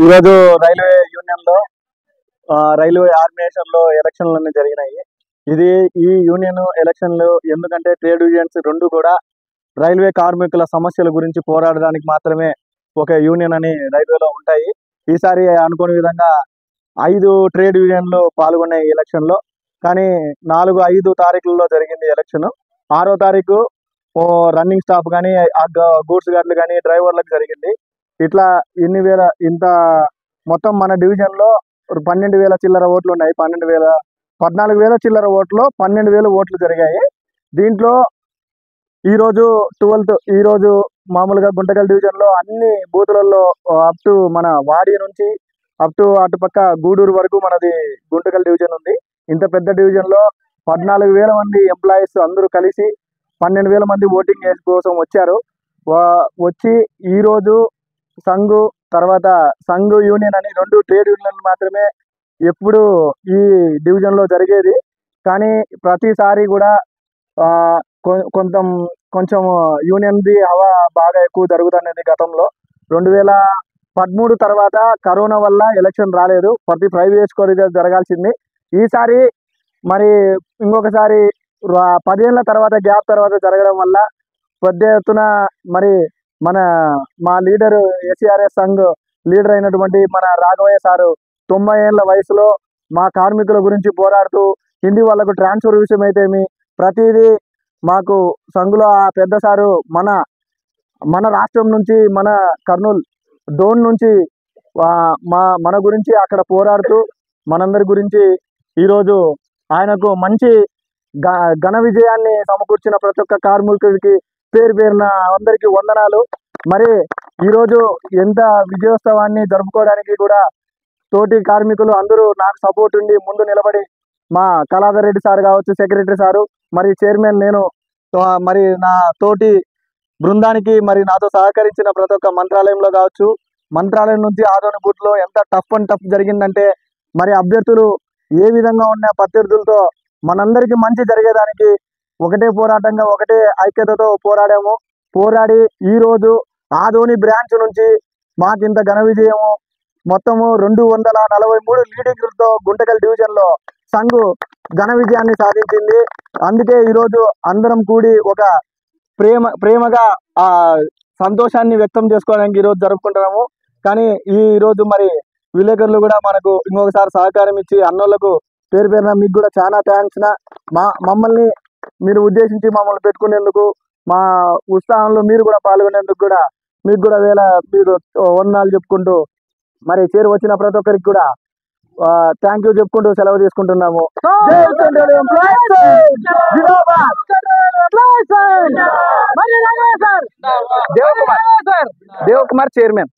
ఈరోజు railway union లో railway organisation లో ఎలక్షన్లు జరిగినాయి. ఈ యూనియన్ ఎలక్షన్లు ఎందుకంటే ట్రేడ్ యూనియన్స్ రెండు కూడా రైల్వే కార్మికుల సమస్యల గురించి పోరాడడానికి మాత్రమే ఒక యూనియన్ అని రైల్వేలో ఉంటాయి. ఈసారి అనుకోని విధంగా 5 ట్రేడ్ యూనియన్లు పాల్గొన్నాయి ఎలక్షన్ లో. కానీ 4-5 తారీఖులలో జరిగింది ఎలక్షన్. 6వ తారీఖు రన్నింగ్ స్టాఫ్ కానీ గూడ్స్ గార్డులు కానీ డ్రైవర్లకు జరిగింది. ఇట్లా ఇంత మొత్తం మన డివిజన్ లో 12,000 చిల్లర ఓట్లు ఉన్నాయి. 14,000 చిల్లర ఓట్లు 12,000 ఓట్లు జరిగాయి. దీంట్లో ఈరోజు మామూలుగా గుంటకల్ డివిజన్ లో అన్ని బూతులలో అప్ టు మన వాడి నుంచి అప్ టు అటుపక్క గూడూరు వరకు మనది గుంటకల్ డివిజన్ ఉంది. ఇంత పెద్ద డివిజన్ లో 14,000 మంది ఎంప్లాయీస్ అందరూ కలిసి 12,000 మంది ఓటింగ్ కోసం వచ్చారు. వచ్చి ఈరోజు తర్వాత సంఘ్ యూనియన్ అని 2 ట్రేడ్ యూనియన్లు మాత్రమే ఎప్పుడు ఈ డివిజన్ లో జరిగేది. కానీ ప్రతిసారి కూడా కొంచెం యూనియన్ ది హవా బాగా ఎక్కువ జరుగుతున్నది. గతంలో 2013 తర్వాత కరోనా వల్ల ఎలక్షన్ రాలేదు. ప్రతి 5 years జరగాల్సింది. ఈసారి మరి ఇంకొకసారి 10 ఏళ్ల తర్వాత గ్యాప్ తర్వాత జరగడం వల్ల పెద్ద ఎత్తున మరి మా లీడర్ ఏసీఆర్ఎస్ సంఘ్ లీడర్ అయినటువంటి మన రాఘవయ్య సారు 90 ఏళ్ల వయసులో మా కార్మికుల గురించి పోరాడుతూ హిందీ వాళ్ళకు ట్రాన్స్ఫర్ విషయం అయితేమి ప్రతిదీ మాకు సంఘులో ఆ పెద్ద సారు మన రాష్ట్రం నుంచి మన కర్నూలు డోన్ నుంచి మన గురించి అక్కడ పోరాడుతూ మనందరి గురించి ఈరోజు ఆయనకు మంచి ఘన విజయాన్ని సమకూర్చిన ప్రతి ఒక్క కార్మికుడికి పేరున అందరికీ వందనాలు. మరి ఈరోజు ఎంత విజయోత్సవాన్ని జరుపుకోవడానికి కూడా తోటి కార్మికులు అందరూ నాకు సపోర్ట్ ఉండి ముందు నిలబడి మా కళాధర్ రెడ్డి సార్ కావచ్చు, సెక్రటరీ సారు, మరి చైర్మన్ నేను, మరి నా తోటి బృందానికి మరి నాతో సహకరించిన ప్రతి ఒక్క మంత్రాలయంలో కావచ్చు, మంత్రాలయం నుంచి ఆదోని బూత్లో ఎంత టఫ్ జరిగిందంటే మరి అభ్యర్థులు ఏ విధంగా ఉన్న ప్రత్యర్థులతో మనందరికీ మంచి జరిగేదానికి ఒకటే పోరాటంగా ఒకటే ఐక్యతతో పోరాడి ఈరోజు ఆదోని బ్రాంచ్ నుంచి మాకింత ఘన విజయము మొత్తము 243 లీడింగ్లతో గుంటకల్ డివిజన్ లో సంఘు ఘన విజయాన్ని సాధించింది. అందుకే ఈరోజు అందరం కూడి ఒక ప్రేమగా ఆ సంతోషాన్ని వ్యక్తం చేసుకోవడానికి ఈరోజు జరుపుకుంటున్నాము. కానీ ఈరోజు మరి విలేకరులు కూడా మనకు ఇంకొకసారి సహకారం ఇచ్చి అన్నోళ్లకు పేరున మీకు కూడా చాలా థ్యాంక్స్. మమ్మల్ని మీరు ఉద్దేశించి మమ్మల్ని పెట్టుకునేందుకు, మా ఉత్సాహంలో మీరు కూడా పాల్గొనేందుకు కూడా మీకు కూడా మీరు వందనాలు చెప్పుకుంటూ మరి వచ్చిన ప్రతి ఒక్కరికి కూడా థ్యాంక్ యూ చెప్పుకుంటూ సెలవు తీసుకుంటున్నాము. దేవ్ కుమార్ చైర్మన్.